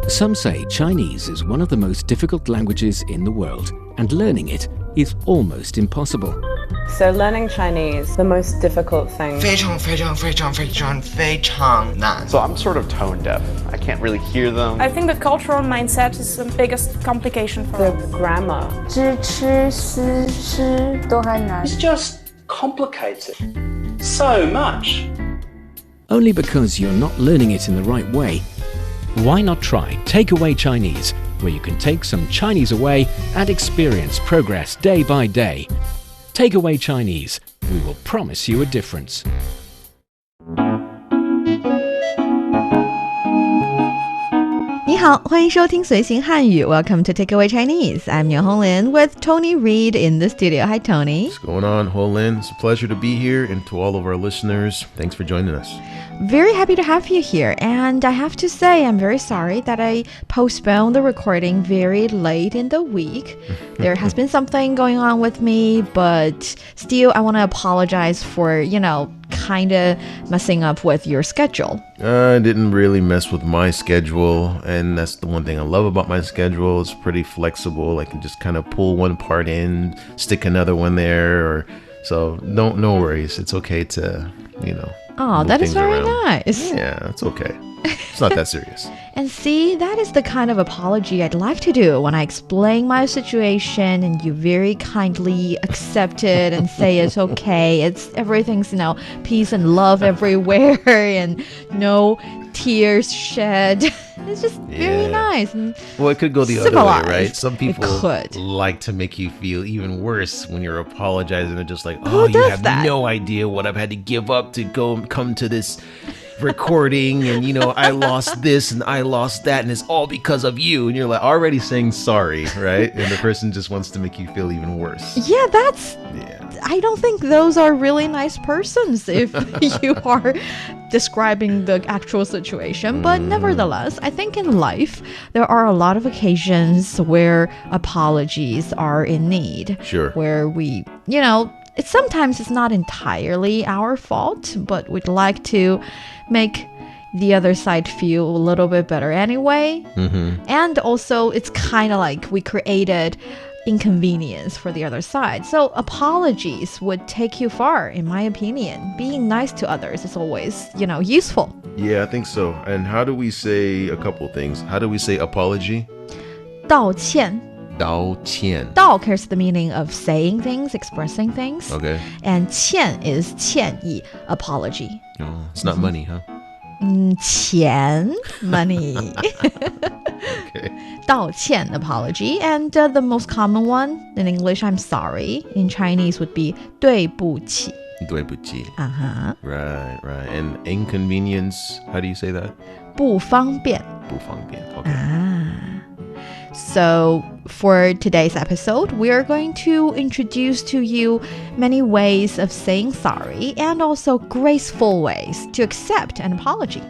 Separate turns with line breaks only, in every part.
Some say Chinese is one of the most difficult languages in the world, and learning it is almost impossible.
So learning Chinese, the most difficult thing.
非常非常非常非常非常难
So I'm sort of tone deaf. I can't really hear them.
I think the cultural mindset is the biggest complication for
The
us.
grammar.
知吃思诗都还难
It's just complicated so much.
Only because you're not learning it in the right way. Why not try Takeaway Chinese, where you can take some Chinese away and experience progress day by day. Takeaway Chinese, we will promise you a difference.
你好，欢迎收听随行汉语 Welcome to Takeaway Chinese. I'm Niu Honglin with Tony Reed in the studio. Hi, Tony.
What's going on, Holin? It's a pleasure to be here, and to all of our listeners, thanks for joining us.
Very happy to have you here. And I have to say, I'm very sorry that I postponed the recording very late in the week. There has been something going on with me, but still, I want to apologize for, kind of messing up with your schedule.
I didn't really mess with my schedule, and that's the one thing I love about my schedule. It's pretty flexible. I can just kind of pull one part in, stick another one there, so no worries. It's okay to,
Oh, that is very nice.
Yeah, it's okay. It's not that serious.
And see, that is the kind of apology I'd like to do when I explain my situation and you very kindly accept it and say it's okay. Everything's, peace and love everywhere and no tears shed. It's just very nice. And
well, it could go the
civilized.
other way, right? Some people
could.
like to make you feel even worse when you're apologizing. They're just like,
Who
you
does
have
that?
no idea what I've had to give up to come to this recording, and I lost this and I lost that, and it's all because of you. And you're like already saying sorry, right? And the person just wants to make you feel even worse.
Yeah, I don't think those are really nice persons if you are describing the actual situation. But nevertheless, I think in life, there are a lot of occasions where apologies are in need.
Sure.
Where we, sometimes it's not entirely our fault, but we'd like to make the other side feel a little bit better anyway. And also, it's kind of like we created inconvenience for the other side. So apologies would take you far, in my opinion. Being nice to others is always, useful.
Yeah, I think so. And how do we say a couple things? How do we say apology?
道歉.
道歉.
道 carries the meaning of saying things, expressing things.
Okay.
And 歉is 歉意, apology.
Oh, it's not money, huh?
钱, money.
Okay.
道歉, apology. And the most common one, in English, I'm sorry. In Chinese would be 对不起.
对不起.
Uh-huh.
Right. And inconvenience, how do you say that?
不方便.
不方便. Okay.
So for today's episode, we are going to introduce to you many ways of saying sorry and also graceful ways to accept an apology.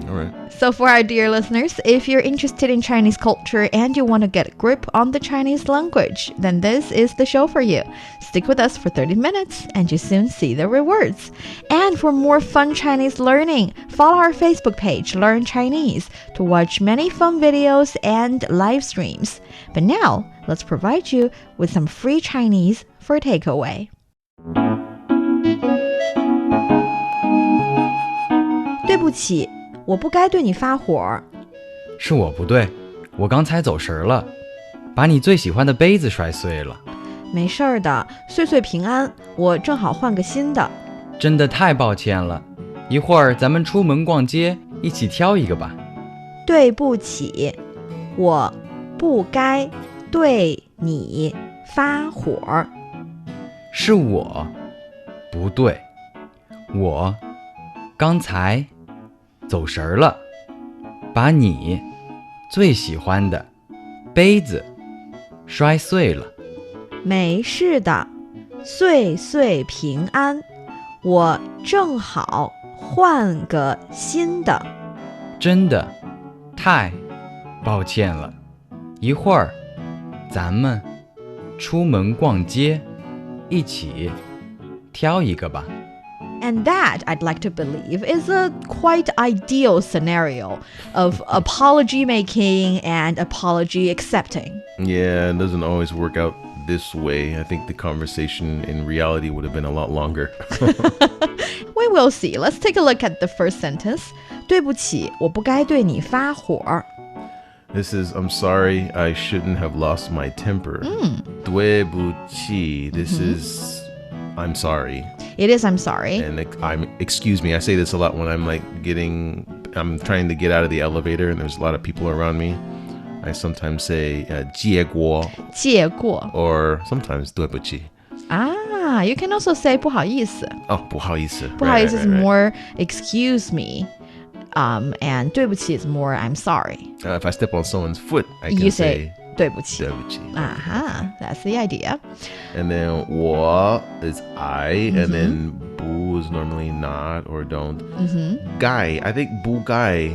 All right.
So for our dear listeners, if you're interested in Chinese culture and you want to get a grip on the Chinese language, then this is the show for you. Stick with us for 30 minutes and you soon see the rewards. And for more fun Chinese learning, follow our Facebook page, Learn Chinese, to watch many fun videos and live streams. But now, let's provide you with some free Chinese for takeaway. 对不起，我不该对你发火。
是我不对，我刚才走神了，把你最喜欢的杯子摔碎了。
没事儿的，岁岁平安，我正好换个新的。
真的太抱歉了，一会儿咱们出门逛街，一起挑一个吧。
对不起，我不该对你发火。
是我不对，我刚才走神了，把你最喜欢的杯子摔碎了。
没事的，岁岁平安，我正好换个新的。
真的太抱歉了，一会儿咱们出门逛街，一起挑一个吧。
And that, I'd like to believe, is a quite ideal scenario of apology making and apology accepting.
Yeah, it doesn't always work out this way. I think the conversation in reality would have been a lot longer.
We will see. Let's take a look at the first sentence. 对不起，我不该对你发火。
This is, I'm sorry, I shouldn't have lost my temper. 对不起, this is, I'm sorry.
It is I'm sorry.
And excuse me, I say this a lot when I'm I'm trying to get out of the elevator and there's a lot of people around me. I sometimes say 借过
借过
or sometimes 对不起.
Ah, you can also say 不好意思.
Oh, 不好意思.
不好意思 is
right.
more excuse me. And 对不起 is more I'm sorry.
If I step on someone's foot, I
You
can
say 对不起.
对不起.
That's the idea.
And then 我 is I, and then 不 is normally not or don't. 该, I think 不该,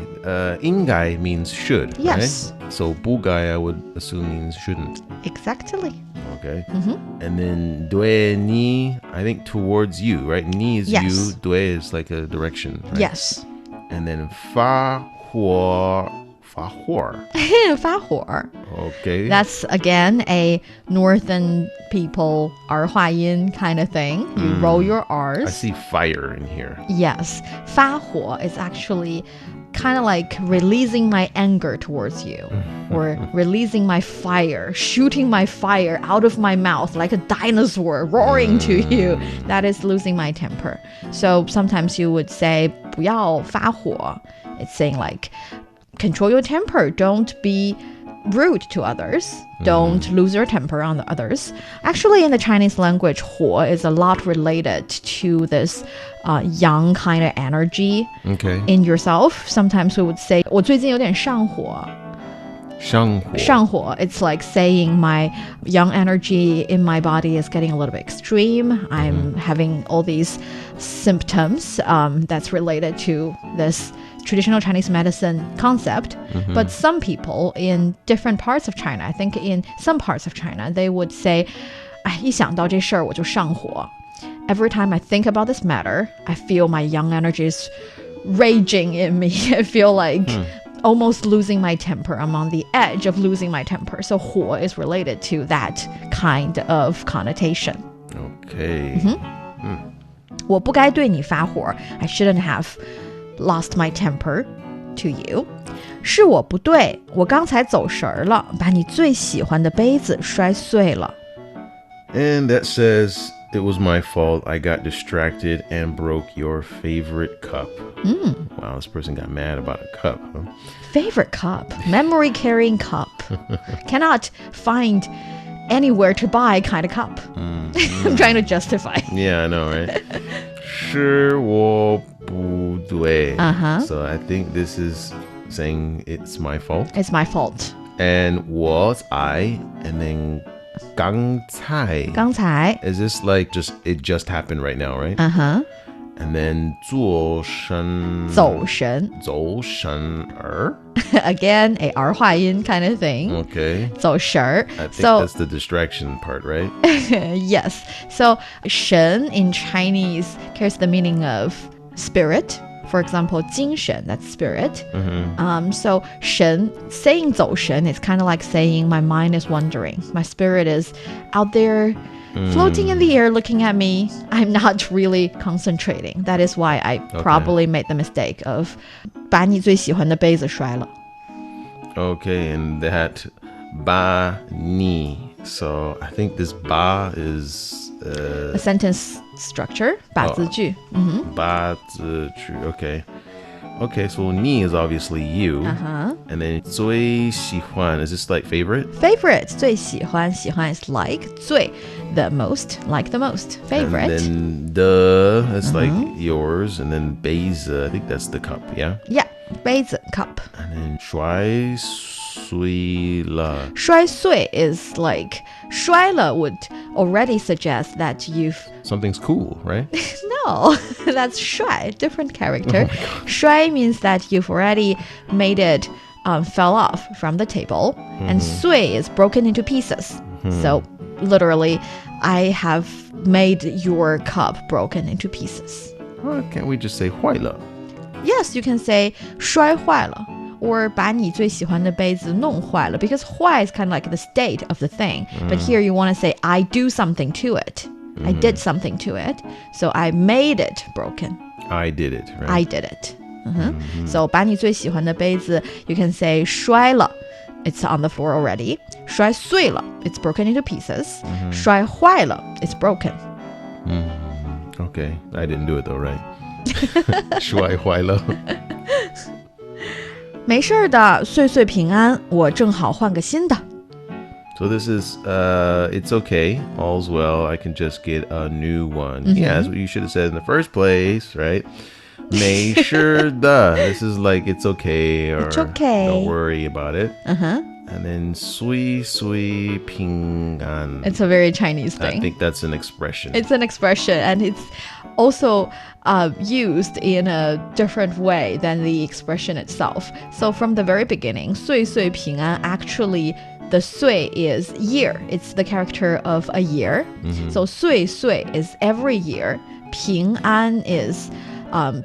应该 means should,
Yes.
right? So 不该 I would assume means shouldn't.
Exactly.
Okay. And then 对你, I think towards you, right? 你 is
Yes.
you, 对 is like a direction, right?
Yes.
And then 发火. 发火. Okay.
That's again a northern people 儿化音 kind of thing. You roll your R's.
I see fire in here.
Yes. 发火 is actually kind of like releasing my anger towards you or releasing my fire, shooting my fire out of my mouth like a dinosaur roaring to you. That is losing my temper. So sometimes you would say 不要发火. It's saying like control your temper. Don't be rude to others. Don't lose your temper on the others. Actually, in the Chinese language, 火 is a lot related to this young kind of energy in yourself. Sometimes we would say 我最近有点上火. 上火. It's like saying my young energy in my body is getting a little bit extreme. I'm having all these symptoms that's related to this traditional Chinese medicine concept. But some people in different parts of China, I think in some parts of China, they would say, 一想到这事儿我就上火. Every time I think about this matter, I feel my young energy is raging in me. I feel like almost losing my temper. I'm on the edge of losing my temper. So 火 is related to that kind of connotation.
Okay.
我不该对你发火. I shouldn't have lost my temper to you. 是我不对，我刚才走神儿了，把你最喜欢的杯子摔碎了。
And that says, it was my fault. I got distracted and broke your favorite cup. Wow, this person got mad about a cup, huh?
Favorite cup, memory carrying cup. Cannot find anywhere to buy kind of cup. I'm trying to justify.
Yeah, I know, right? 是我不对. So I think this is saying it's my fault.
It's my fault.
And was I, and then 刚才.
刚才
Is this like it just happened right now, right? And then 做神
走神
儿.
Again, a 儿化音 kind of thing.
Okay.
走神儿.
I think
So
that's the distraction part, right?
yes. So 神 in Chinese carries the meaning of spirit. For example, 精神, that's spirit. So 神, saying 走神 is kind of like saying my mind is wandering. My spirit is out there floating in the air looking at me. I'm not really concentrating. That is why I probably made the mistake of 把你最喜欢的杯子摔了.
Okay, and that 把你. So I think this 把 is
a sentence structure, 把字句.
把字句, okay. Okay, so 你 is obviously you. And then 最喜欢, is this like favorite?
Favorite, 最喜欢, 喜欢 is like, 最, the most, like the most, favorite.
And then the, that's like yours. And then 杯子, I think that's the cup, yeah?
Yeah, 杯子, cup.
And then 摔碎了.
摔碎 is like, 摔了 would already suggest that you've...
Something's cool, right?
No, that's 摔, different character. 摔 means that you've already made it fell off from the table. And 碎 is broken into pieces. So literally, I have made your cup broken into pieces.
can't we just say 坏了?
Yes, you can say 摔坏了 or 把你最喜欢的杯子弄坏了 because 坏 is kind of like the state of the thing. But here you want to say I do something to it. I did something to it. So I made it broken.
I did it, right?
I did it. So 把你最喜欢的杯子 you can say 摔了 It's on the floor already. 摔碎了 It's broken into pieces. 摔坏了 It's broken.
Okay, I didn't do it though, right? 摔坏了
没事的，岁岁平安，我正好换个新的。
So this is, it's okay, all's well, I can just get a new one. Yeah, that's what you should have said in the first place, right? 没事的 This is like, it's okay, or
it's okay.
Don't worry about it. And then 岁岁平安
It's a very Chinese thing.
I think that's an expression.
It's an expression, and it's also used in a different way than the expression itself. So from the very beginning, 岁岁平安 actually the 岁 is year. It's the character of a year. So 岁岁 is every year. 平安 is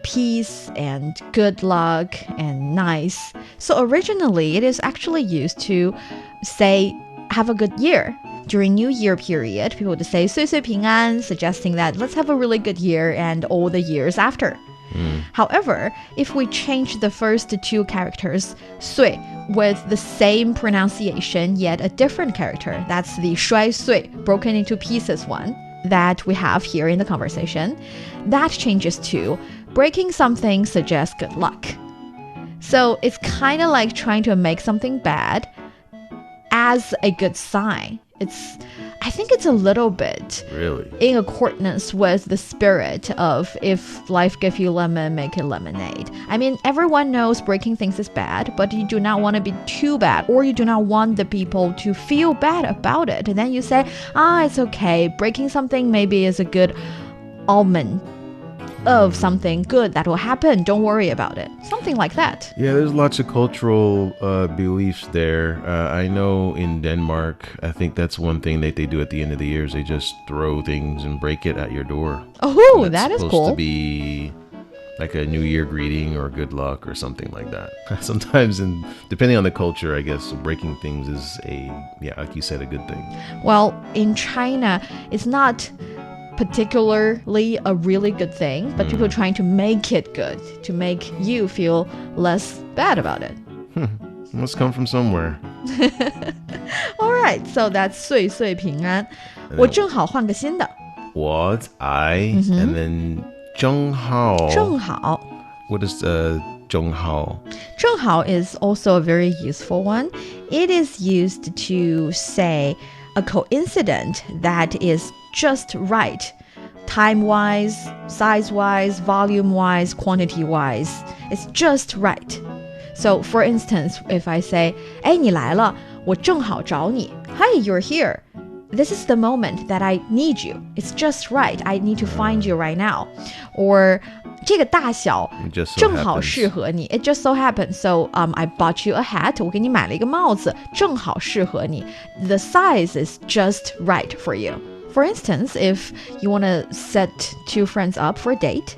peace and good luck and nice. So originally, it is actually used to say, have a good year. During New Year period, people would say 岁岁平安, suggesting that let's have a really good year and all the years after. However, if we change the first two characters, 岁, with the same pronunciation yet a different character, that's the 摔碎, broken into pieces one, that we have here in the conversation, that changes to breaking something suggests good luck. So it's kind of like trying to make something bad as a good sign. I think it's a little bit
Really?
in accordance with the spirit of if life gives you lemon, make it lemonade. I mean, everyone knows breaking things is bad, but you do not want to be too bad, or you do not want the people to feel bad about it. And then you say, it's okay. Breaking something maybe is a good omen of something good that will happen. Don't worry about it. Something like that.
Yeah, there's lots of cultural beliefs there. I know in Denmark, I think that's one thing that they do at the end of the year is they just throw things and break it at your door.
Oh, that is cool.
It's supposed to be like a New Year greeting or good luck or something like that. Sometimes, depending on the culture, I guess, breaking things is like you said, a good thing.
Well, in China, it's not particularly a really good thing, but people are trying to make it good, to make you feel less bad about it.
Must come from somewhere.
All right, so that's 岁岁平安。我正好换个新的。
What? And then 正好.
正好.
What is 正好?
正好 is also a very useful one. It is used to say a coincidence that is just right, time-wise, size-wise, volume-wise, quantity-wise. It's just right. So, for instance, if I say, 哎，你来了，我正好找你. Hi, you're here. This is the moment that I need you. It's just right. I need to find you right now. Or 这个大小正好适合你. It just so happens. So, I bought you a hat. 我给你买了一个帽子，正好适合你. The size is just right for you. For instance, if you want to set two friends up for a date,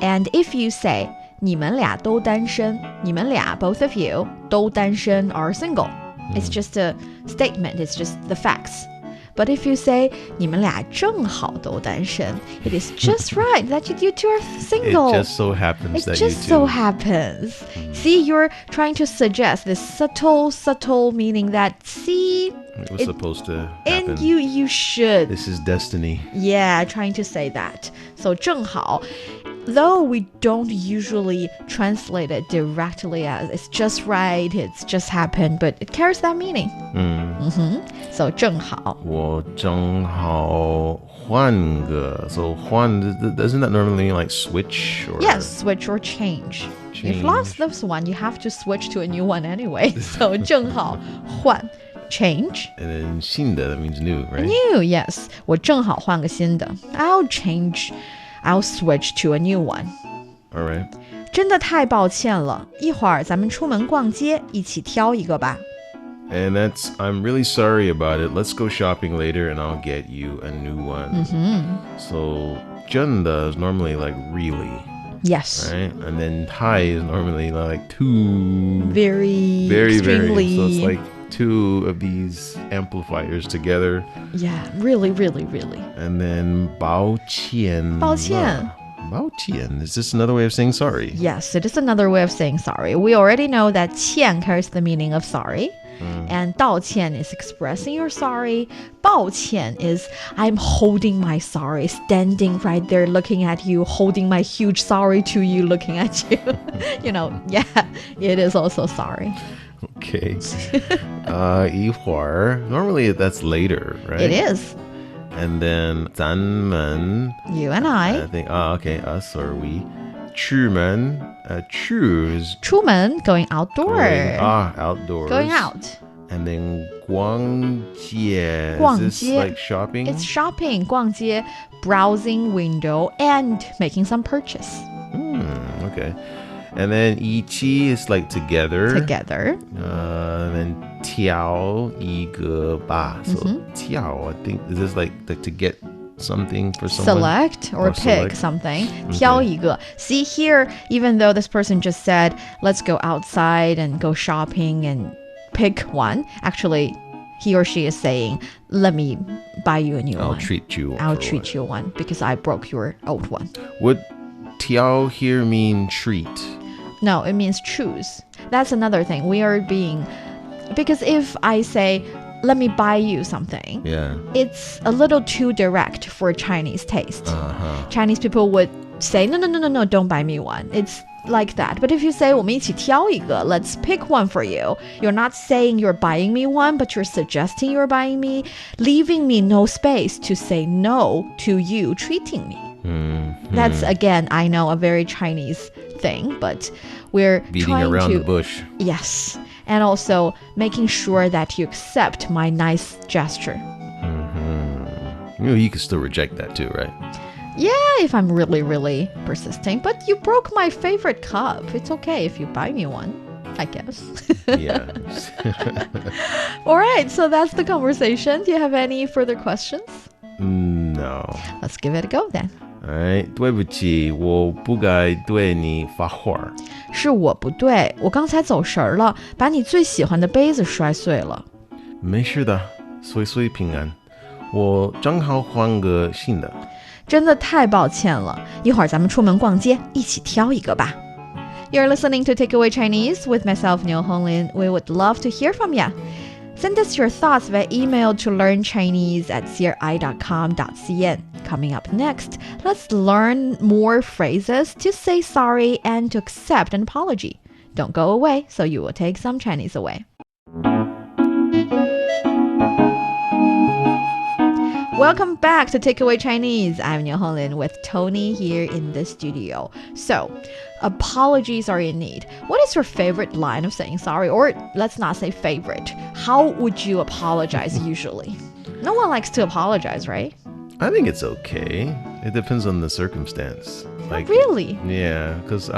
and if you say, 你们俩都单身, 你们俩, both of you, 都单身 are single. It's just a statement. It's just the facts. But if you say 你们俩正好都单身, it is just right that you two are single.
It just so happens that you two.
It just so happens. See, you're trying to suggest this subtle meaning that, see,
it was supposed to happen.
And you should.
This is destiny.
Yeah, trying to say that. So 正好, though we don't usually translate it directly as it's just right, it's just happened, but it carries that meaning. So 正好.
我正好换个. So 换, doesn't that normally mean like switch? Or
yes, switch or change. You've lost this one, you have to switch to a new one anyway. So 正好换. Change.
And then 新的, that means new, right?
New, yes. 我正好换个新的. I'll switch to a new one.
All right.
真的太抱歉了，一会儿咱们出门逛街，一起挑一个吧。
And that's, I'm really sorry about it. Let's go shopping later and I'll get you a new one. So 真的 is normally like really,
Yes.
right? And then 太 is normally like too.
Very,
Very,
extremely.
very. So it's like two of these amplifiers together.
Yeah, really, really, really.
And then 抱歉.
抱歉.
抱歉. Is this another way of saying sorry?
Yes, it is another way of saying sorry. We already know that 歉 carries the meaning of sorry. And 道歉 is expressing your sorry. 抱歉 is I'm holding my sorry, standing right there looking at you, holding my huge sorry to you, looking at you. You know, yeah, it is also sorry.
Okay. 一会儿. Normally that's later, right?
It is.
And then 咱们.
You and I
think, okay, us or we. 出门. Choose.
出门 going outdoor.
Outdoors.
Going out.
And then 逛街.
逛
Is this
街
like shopping?
It's shopping, 逛街, browsing window, and making some purchase.
Okay. And then 一起 is like together.
Together.
And then 挑一个吧. So 挑, I think, is this like to get something for someone?
Select or pick
select?
something. 挑一个. See here, even though this person just said, let's go outside and go shopping and pick one, actually, he or she is saying, let me buy you a new one.
I'll treat you
one because I broke your old one.
Would 挑 here mean treat?
No, it means choose. That's another thing. We are being... Because if I say, let me buy you something,
yeah,
it's a little too direct for Chinese taste. Chinese people would say, no, don't buy me one. It's like that. But if you say, 我们一起挑一个, let's pick one for you, you're not saying you're buying me one, but you're suggesting you're buying me, leaving me no space to say no to you treating me. That's, again, I know, a very Chinese thing, but we're
beating
trying
around
to...
the bush.
Yes. And also making sure that you accept my nice gesture.
You know, you can still reject that too, right?
Yeah, if I'm really, really persisting. But you broke my favorite cup. It's okay if you buy me one, I guess.
Yeah.
All right, so that's the conversation. Do you have any further questions?
No.
Let's give it a go then.
All right. 对不起，我不该对你发火。
是我不对，我刚才走神儿了，把你最喜欢的杯子摔碎了。
没事的，岁岁平安。我正好换个新的。
真的太抱歉了，一会儿咱们出门逛街，一起挑一个吧。You're listening to Takeaway Chinese with myself, Niu Honglin. We would love to hear from you. Send us your thoughts via email to learnchinese@cri.com.cn. Coming up next, let's learn more phrases to say sorry and to accept an apology. Don't go away, so you will take some Chinese away. Welcome back to Takeaway Chinese. I'm Niu Honglin with Tony here in the studio. So, apologies are in need. What is your favorite line of saying sorry? Or let's not say favorite. How would you apologize usually? No one likes to apologize, right?
I think it's okay. It depends on the circumstance. Like,
really?
Yeah, because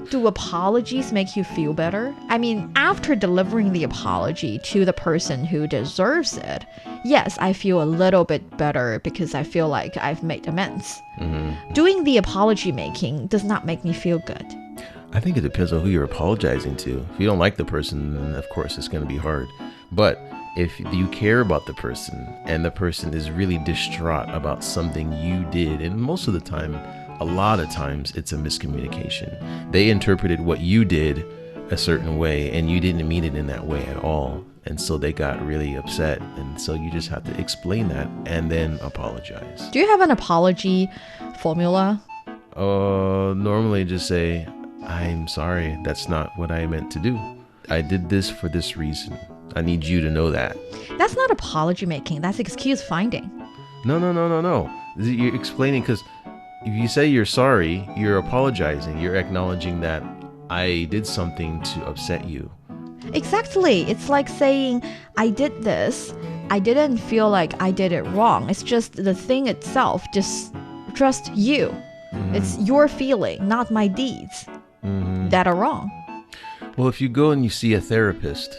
do apologies make you feel better? I mean, after delivering the apology to the person who deserves it, yes, I feel a little bit better because I feel like I've made amends. Doing the apology making does not make me feel good.
I think it depends on who you're apologizing to. If you don't like the person, then of course it's going to be hard. But if you care about the person and the person is really distraught about something you did, and most of the time, a lot of times it's a miscommunication. They interpreted what you did a certain way and you didn't mean it in that way at all. And so they got really upset. And so you just have to explain that and then apologize.
Do you have an apology formula?
Normally just say, I'm sorry. That's not what I meant to do. I did this for this reason. I need you to know that.
That's not apology making. That's excuse finding.
No. You're explaining because if you say you're sorry, you're apologizing. You're acknowledging that I did something to upset you.
Exactly. It's like saying, I did this. I didn't feel like I did it wrong. It's just the thing itself. Just trust you. It's your feeling, not my deeds that are wrong.
Well, if you go and you see a therapist,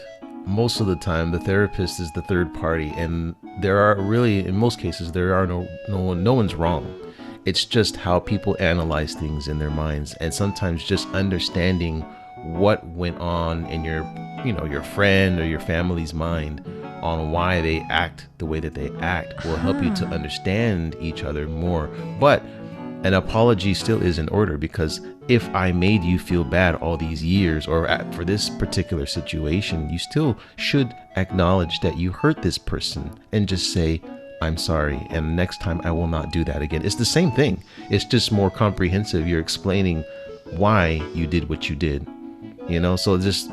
most of the time the therapist is the third party, and there are really, in most cases, there are no one's wrong. It's just how people analyze things in their minds, and sometimes just understanding what went on in your friend or your family's mind on why they act the way that they act will help you to understand each other more. But an apology still is in order, because if I made you feel bad all these years, or for this particular situation, you still should acknowledge that you hurt this person and just say, I'm sorry, and next time I will not do that again. It's the same thing. It's just more comprehensive. You're explaining why you did what you did. So just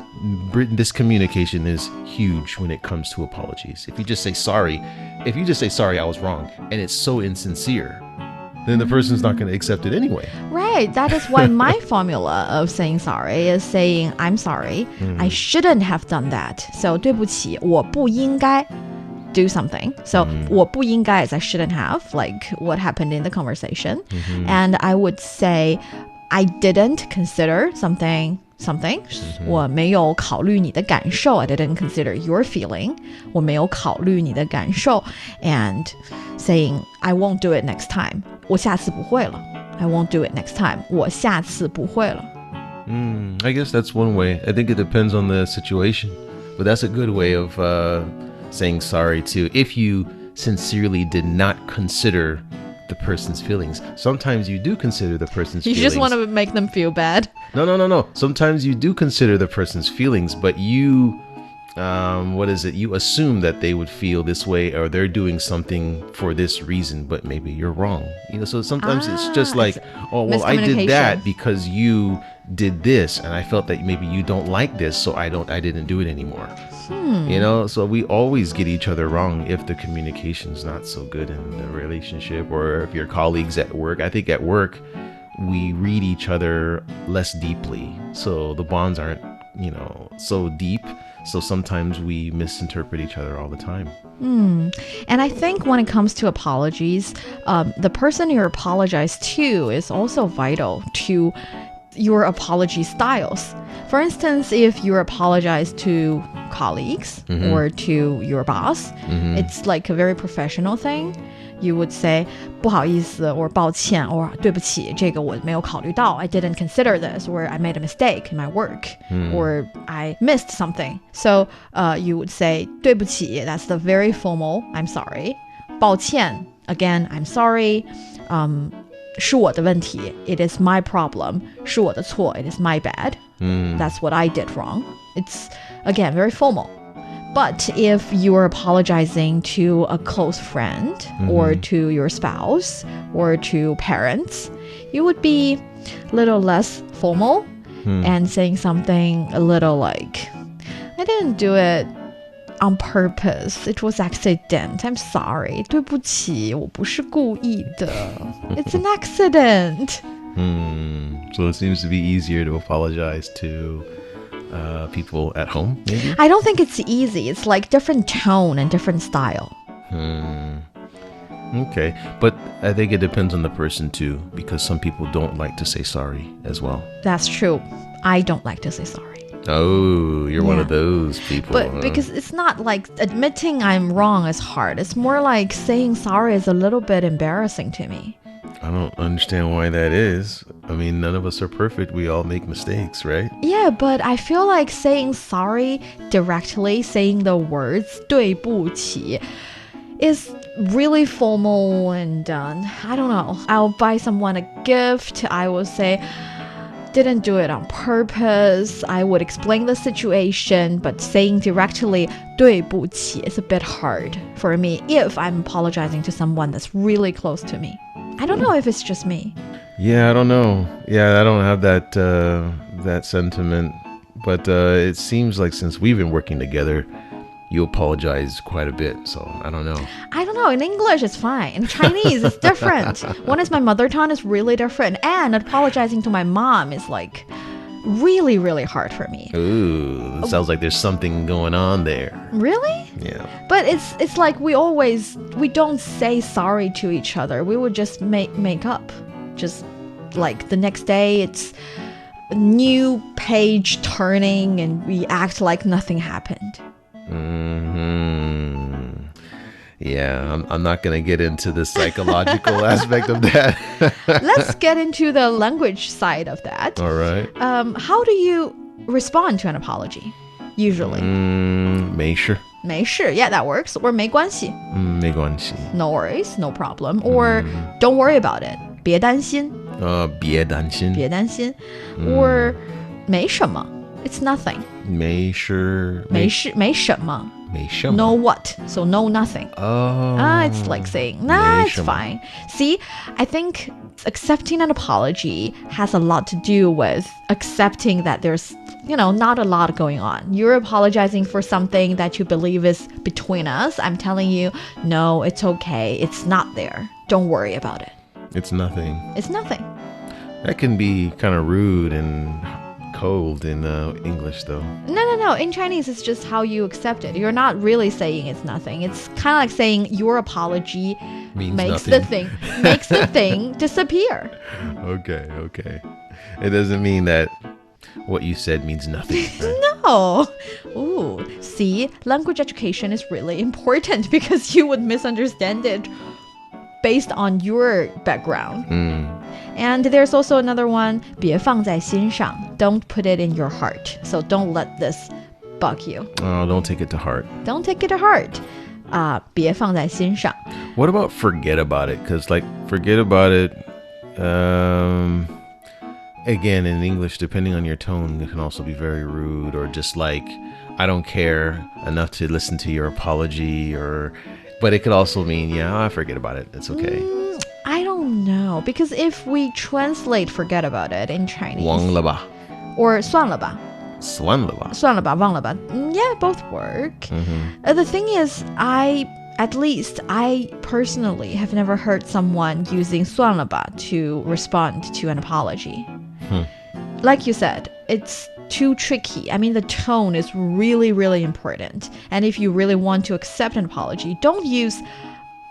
this communication is huge when it comes to apologies. If you just say sorry, I was wrong, and it's so insincere, then the person's not going to accept it anyway.
Right. That is why my formula of saying sorry is saying, I'm sorry. I shouldn't have done that. So 对不起，我不应该 do something. So 我不应该 is I shouldn't have, like what happened in the conversation. And I would say, I didn't consider something. 我没有考虑你的感受. I didn't consider your feeling. 我没有考虑你的感受. And saying, I won't do it next time. 我下次不会了. I won't do it next time. 我下次不会了.
I guess that's one way. I think it depends on the situation. But that's a good way of saying sorry too. If you sincerely did not consider the person's feelings. Sometimes you do consider the person's feelings.
You just want to make them feel bad.
No. Sometimes you do consider the person's feelings, but you, you assume that they would feel this way, or they're doing something for this reason, but maybe you're wrong. So sometimes it's just like, oh, well, I did that because you did this, and I felt that maybe you don't like this, so I didn't do it anymore. So we always get each other wrong if the communication's not so good in the relationship, or if your colleagues at work. I think at work we read each other less deeply, so the bonds aren't so deep, so sometimes we misinterpret each other all the time.
And I think when it comes to apologies, the person you apologize to is also vital to your apology styles. For instance, if you apologize to colleagues or to your boss, it's like a very professional thing. You would say 不好意思 or 抱歉 or 对不起，这个我没有考虑到, I didn't consider this, or I made a mistake in my work, or I missed something. So you would say 对不起, that's the very formal I'm sorry. 抱歉, again, I'm sorry. 是我的问题, it is my problem. 是我的错, it is my bad. That's what I did wrong. It's, again, very formal. But if you're apologizing to a close friend or to your spouse or to parents, you would be a little less formal and saying something a little like, I didn't do it on purpose. It was accident. I'm sorry. 对不起，我不是故意的. It's an accident.
So it seems to be easier to apologize to people at home, maybe?
I don't think it's easy. It's like different tone and different style.
Okay, but I think it depends on the person too, because some people don't like to say sorry as well.
That's true. I don't like to say sorry.
Oh, you're one of those people.
But because it's not like admitting I'm wrong is hard. It's more like saying sorry is a little bit embarrassing to me.
I don't understand why that is. I mean, none of us are perfect. We all make mistakes, right?
Yeah, but I feel like saying sorry directly, saying the words 对不起 is really formal and I don't know. I'll buy someone a gift. I will say, didn't do it on purpose. I would explain the situation, but saying directly 对不起 is a bit hard for me if I'm apologizing to someone that's really close to me. I don't know if it's just me.
Yeah, I don't know. Yeah, I don't have that sentiment. But it seems like since we've been working together, you apologize quite a bit. So I don't know.
I don't know. In English, it's fine. In Chinese, it's different. One is my mother tongue is really different. And apologizing to my mom is like really, really hard for me.
Ooh, it sounds like there's something going on there.
Really?
Yeah.
But it's like we don't say sorry to each other. We would just make up. Just like the next day, it's a new page turning and we act like nothing happened.
Yeah, I'm not going to get into the psychological aspect of that.
Let's get into the language side of that.
All right.
How do you respond to an apology usually?
没事.
没事, yeah, that works. Or 没关系.
没关系.
No worries, no problem. Or don't worry about it. 别担心.
别担心.
别担心. Or 没什么. It's nothing.
没事.
没事, 没什么.
没什么.
No what? So no nothing.
Oh.
It's like saying, nah, it's
没什么.
fine. See, I think accepting an apology has a lot to do with accepting that there's, not a lot going on. You're apologizing for something that you believe is between us. I'm telling you, no, it's okay. It's not there. Don't worry about it.
It's nothing.
It's nothing.
That can be kind of rude and cold in English, though.
No. In Chinese, it's just how you accept it. You're not really saying it's nothing. It's kind of like saying your apology makes the thing disappear.
Okay. It doesn't mean that what you said means nothing, right?
No. Ooh, see, language education is really important because you would misunderstand it based on your background. And there's also another one, 别放在心上. Don't put it in your heart. So don't let this bug you.
Oh, don't take it to heart.
Don't take it to heart. 别放在心上.
What about forget about it? Because, forget about it, again, in English, depending on your tone, it can also be very rude, or just I don't care enough to listen to your apology, but it could also mean, forget about it. It's okay.
I don't know, because if we translate forget about it in Chinese,
忘了吧.
or 算了吧.
算了吧.
算了吧, 忘了吧. Yeah, both work. The thing is, I personally have never heard someone using 算了吧 to respond to an apology. Like you said, it's too tricky. I mean, the tone is really, really important. And if you really want to accept an apology, don't use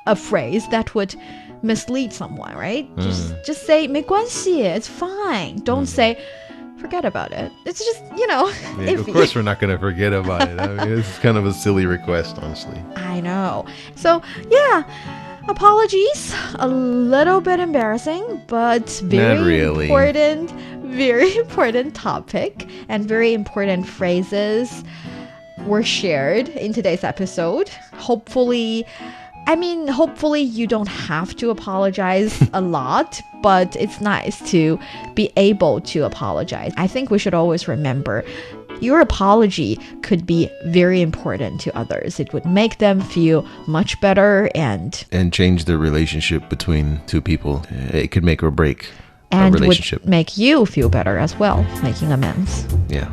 a phrase that would mislead someone, right? Just say 没关系, it's fine. Don't say forget about it. It's just,
Of course we're not going to forget about it. I mean, it's kind of a silly request, honestly.
I know. So, yeah, apologies. A little bit embarrassing, but very important topic, and very important phrases were shared in today's episode. Hopefully you don't have to apologize a lot, but it's nice to be able to apologize. I think we should always remember your apology could be very important to others. It would make them feel much better and
change the relationship between two people. It could make or break
and
a relationship.
Would make you feel better as well, making amends.
Yeah.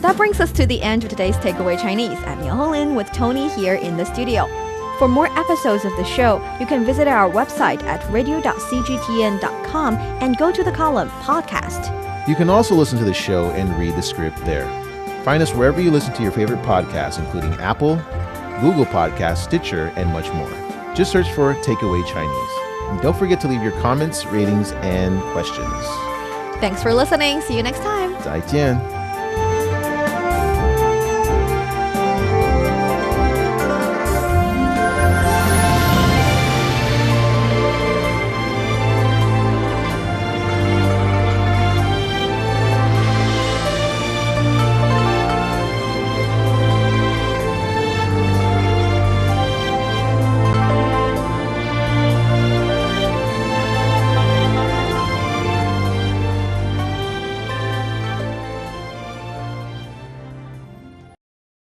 That brings us to the end of today's Takeaway Chinese. I'm Yang Lin with Tony here in the studio. For more episodes of the show, you can visit our website at radio.cgtn.com and go to the column Podcast.
You can also listen to the show and read the script there. Find us wherever you listen to your favorite podcasts, including Apple, Google Podcasts, Stitcher, and much more. Just search for Takeaway Chinese. And don't forget to leave your comments, ratings, and questions.
Thanks for listening. See you next time.
再见.